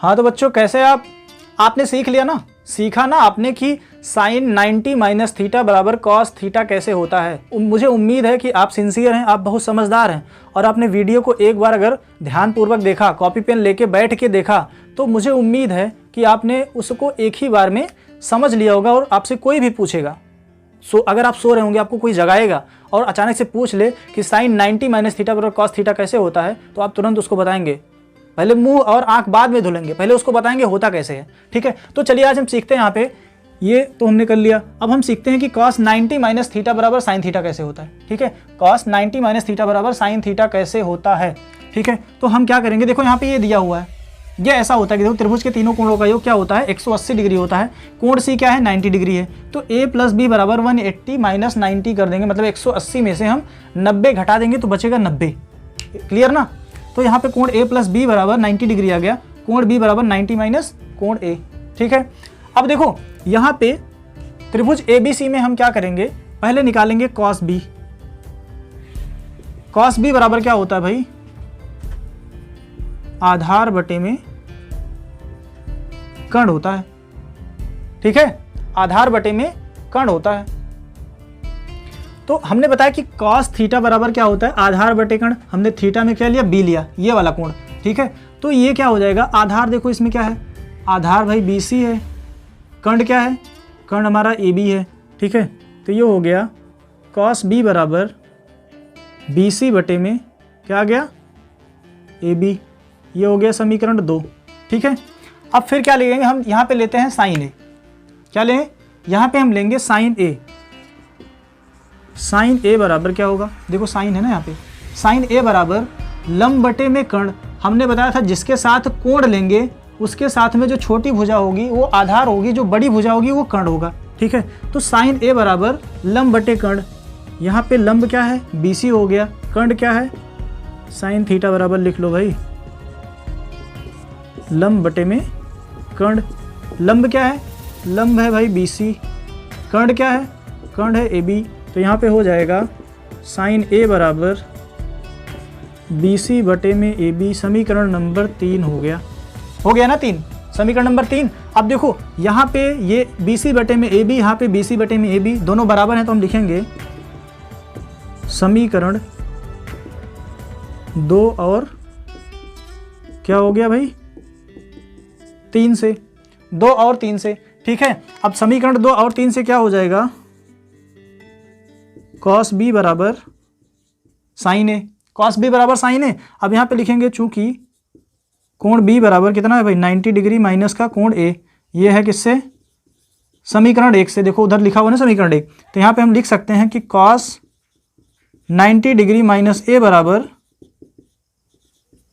हाँ तो बच्चों कैसे आपने सीख लिया ना, सीखा ना आपने कि साइन 90 माइनस थीटा बराबर कॉस थीटा कैसे होता है। मुझे उम्मीद है कि आप सिंसियर हैं, आप बहुत समझदार हैं और आपने वीडियो को एक बार अगर ध्यानपूर्वक देखा, कॉपी पेन लेके बैठ के देखा, तो मुझे उम्मीद है कि आपने उसको एक ही बार में समझ लिया होगा। और आपसे कोई भी पूछेगा, अगर आप सो रहे होंगे, आपको कोई जगाएगा और अचानक से पूछ ले कि साइन 90 माइनस थीटा बराबर कॉस थीटा कैसे होता है, तो आप तुरंत उसको बताएंगे। पहले मुंह और आंख बाद में धुलेंगे, पहले उसको बताएंगे होता कैसे है। ठीक है, तो चलिए आज हम सीखते हैं। यहाँ पे ये तो हमने कर लिया, अब हम सीखते हैं कि cos 90 माइनस थीटा बराबर साइन थीटा कैसे होता है। ठीक है, cos 90 माइनस थीटा बराबर साइन थीटा कैसे होता है। ठीक है, तो हम क्या करेंगे, देखो यहाँ पे ये दिया हुआ है, ये ऐसा होता है कि देखो त्रिभुज के तीनों कोणों का योग क्या होता है, 180 डिग्री होता है। कोण सी क्या है, 90 डिग्री है। तो a प्लस बी बराबर 180 माइनस 90 कर देंगे, मतलब 180 में से हम 90 घटा देंगे तो बचेगा 90। क्लियर ना। तो यहाँ पे कोण a प्लस बी बराबर 90 डिग्री आ गया, कोण b बराबर 90 माइनस कोण a। ठीक है, अब देखो यहाँ पे त्रिभुज ABC में हम क्या करेंगे, पहले निकालेंगे cos b। cos b बराबर क्या होता है भाई, आधार बटे में कर्ण होता है। ठीक है, आधार बटे में कर्ण होता है। तो हमने बताया कि cos थीटा बराबर क्या होता है, आधार बटे कर्ण। हमने थीटा में क्या लिया, b लिया, ये वाला कोण। ठीक है, तो ये क्या हो जाएगा, आधार देखो इसमें क्या है, आधार भाई BC है, कर्ण क्या है, कर्ण हमारा AB है। ठीक है, तो ये हो गया cos b बराबर BC बटे में क्या आ गया, AB। ये हो गया समीकरण 2। ठीक है, अब फिर क्या लेंगे हम, यहाँ पे लेते हैं साइन A। क्या लें, यहाँ पे हम लेंगे साइन A। साइन A बराबर क्या होगा, देखो साइन है ना यहाँ पे, साइन A बराबर लंब बटे में कर्ण। हमने बताया था जिसके साथ कोण लेंगे उसके साथ में जो छोटी भुजा होगी वो आधार होगी, जो बड़ी भुजा होगी वो कर्ण होगा। ठीक है, तो साइन A बराबर लंब बटे कर्ण। यहाँ पे लंब क्या है, BC हो गया, कर्ण क्या है, साइन थीटा बराबर लिख लो भाई लंब बटे में कर्ण। लंब क्या है, लंब है भाई BC, कर्ण क्या है, कर्ण है AB। तो यहाँ पे हो जाएगा साइन A बराबर BC बटे में AB। समीकरण नंबर 3 हो गया ना 3, समीकरण नंबर 3। अब देखो यहाँ पे ये BC बटे में AB, यहाँ पे BC बटे में AB, दोनों बराबर हैं तो हम लिखेंगे समीकरण 2 और क्या हो गया भाई 3 से, 2 और 3 से। ठीक है, अब समीकरण 2 और 3 से क्या हो जाएगा, cos b बराबर साइन A। cos b बराबर साइन A। अब यहाँ पे लिखेंगे चूंकि कोण b बराबर कितना है भाई 90 डिग्री माइनस का कोण A, ये है किससे, समीकरण 1 से। देखो उधर लिखा हुआ ना समीकरण 1, तो यहाँ पे हम लिख सकते हैं कि cos 90 डिग्री माइनस A बराबर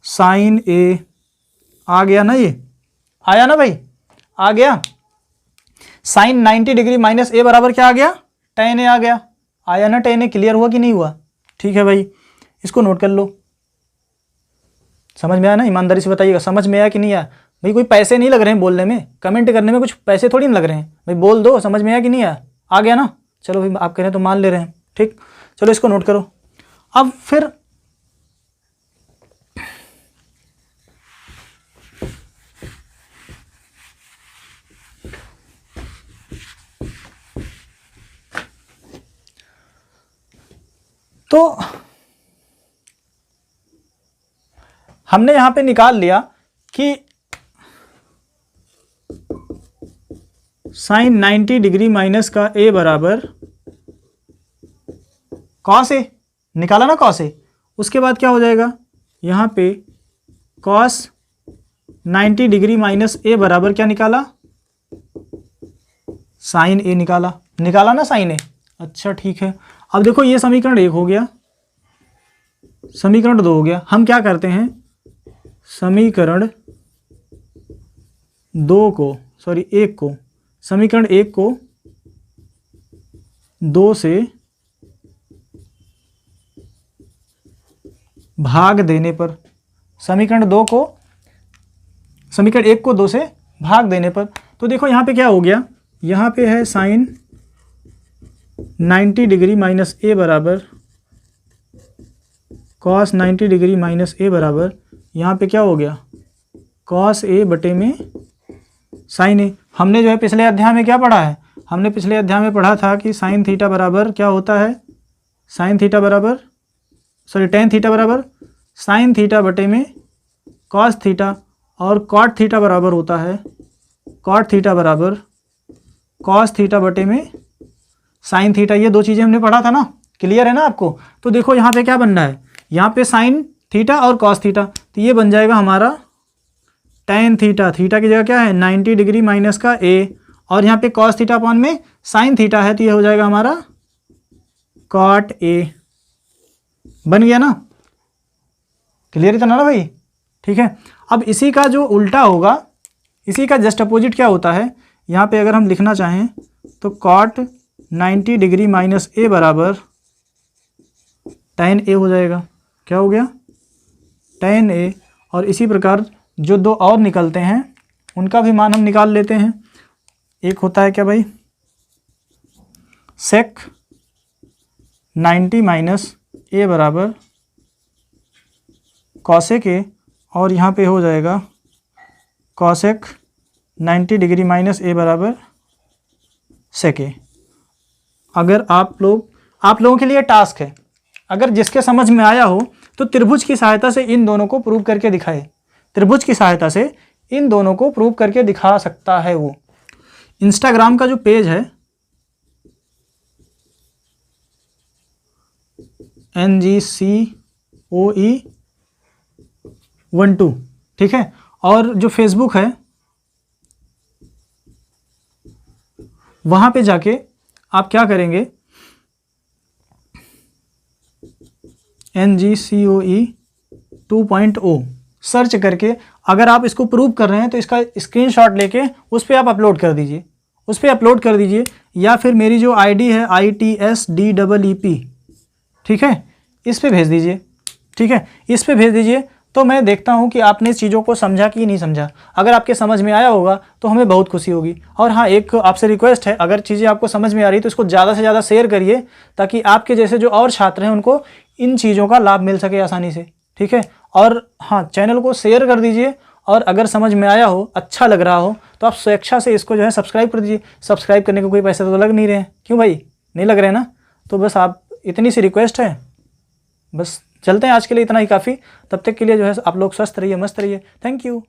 साइन A। आ गया ना, ये आया ना भाई, आ गया। साइन 90 डिग्री माइनस A बराबर क्या आ गया, tan A आ गया। आया ना tan A, क्लियर हुआ कि नहीं हुआ। ठीक है भाई, इसको नोट कर लो। समझ में आया ना, ईमानदारी से बताइएगा समझ में आया कि नहीं आया। भाई कोई पैसे नहीं लग रहे हैं बोलने में, कमेंट करने में कुछ पैसे थोड़ी नहीं लग रहे हैं भाई, बोल दो समझ में आया कि नहीं आया। आ गया ना, चलो भाई आप कह रहे हैं तो मान ले रहे हैं। ठीक, चलो इसको नोट करो। अब फिर तो हमने यहां पे निकाल लिया कि साइन 90 डिग्री माइनस का A बराबर cos A, निकाला ना cos A। उसके बाद क्या हो जाएगा, यहाँ पे cos 90 डिग्री माइनस A बराबर क्या निकाला, साइन A निकाला ना साइन A। अच्छा ठीक है, अब देखो ये समीकरण 1 हो गया, समीकरण 2 हो गया। हम क्या करते हैं, समीकरण 1 को समीकरण 1 को 2 से भाग देने पर, समीकरण 1 को 2 से भाग देने पर, तो देखो यहाँ पे क्या हो गया, यहाँ पे है साइन 90 डिग्री माइनस A बराबर cos 90 डिग्री माइनस A बराबर, यहाँ पे क्या हो गया कॉस ए बटे में साइन ए। हमने जो है पिछले अध्याय में क्या पढ़ा है, हमने पिछले अध्याय में पढ़ा था कि साइन थीटा बराबर क्या होता है, साइन थीटा बराबर टेन थीटा बराबर साइन थीटा बटे में कॉस थीटा, और कॉट थीटा बराबर होता है कॉट थीटा बराबर कॉस थीटा बटे में साइन थीटा। ये दो चीज़ें हमने पढ़ा था ना, क्लियर है ना आपको। तो देखो यहाँ पे क्या बन रहा है, यहाँ पे साइन थीटा और कॉस थीटा, तो ये बन जाएगा हमारा टेन थीटा, थीटा की जगह क्या है 90 डिग्री माइनस का ए, और यहाँ पे कॉस थीटा अपॉन में साइन थीटा है, तो ये हो जाएगा हमारा कॉट ए। बन गया ना, क्लियर इतना ना भाई, ठीक है। अब इसी का जो उल्टा होगा, इसी का जस्ट अपोजिट क्या होता है, यहाँ पे अगर हम लिखना चाहें तो कॉट 90 डिग्री माइनस ए बराबर टेन ए हो जाएगा। क्या हो गया, टेन ए। और इसी प्रकार जो दो और निकलते हैं उनका भी मान हम निकाल लेते हैं। एक होता है क्या भाई, सेक 90 माइनस ए बराबर कॉसेक ए, और यहाँ पे हो जाएगा कॉसेक 90 डिग्री माइनस ए बराबर सेक ए। अगर आप लोगों के लिए टास्क है, अगर जिसके समझ में आया हो तो त्रिभुज की सहायता से इन दोनों को प्रूव करके दिखाए, त्रिभुज की सहायता से इन दोनों को प्रूव करके दिखा सकता है वो। इंस्टाग्राम का जो पेज है NGCOE12, ठीक है, और जो फेसबुक है वहाँ पे जाके आप क्या करेंगे, NGCOE 2.0 सर्च करके अगर आप इसको प्रूव कर रहे हैं तो इसका स्क्रीनशॉट लेके उस पर आप अपलोड कर दीजिए, उस पर अपलोड कर दीजिए, या फिर मेरी जो आईडी है ITSDEEP, ठीक है, इस पे भेज दीजिए, ठीक है, इस पे भेज दीजिए। तो मैं देखता हूँ कि आपने इस चीज़ों को समझा कि नहीं समझा। अगर आपके समझ में आया होगा तो हमें बहुत खुशी होगी। और हाँ, एक आपसे रिक्वेस्ट है, अगर चीज़ें आपको समझ में आ रही तो इसको ज़्यादा से ज़्यादा शेयर करिए, ताकि आपके जैसे जो और छात्र हैं उनको इन चीज़ों का लाभ मिल सके आसानी से, ठीक है। और हाँ, चैनल को शेयर कर दीजिए, और अगर समझ में आया हो, अच्छा लग रहा हो, तो आप स्वेच्छा से इसको जो है सब्सक्राइब कर दीजिए। सब्सक्राइब करने को कोई पैसे तो लग नहीं रहे हैं, क्यों भाई, नहीं लग रहे हैं ना। तो बस आप इतनी सी रिक्वेस्ट है, बस चलते हैं, आज के लिए इतना ही काफ़ी। तब तक के लिए जो है आप लोग स्वस्थ रहिए, मस्त रहिए। Thank you.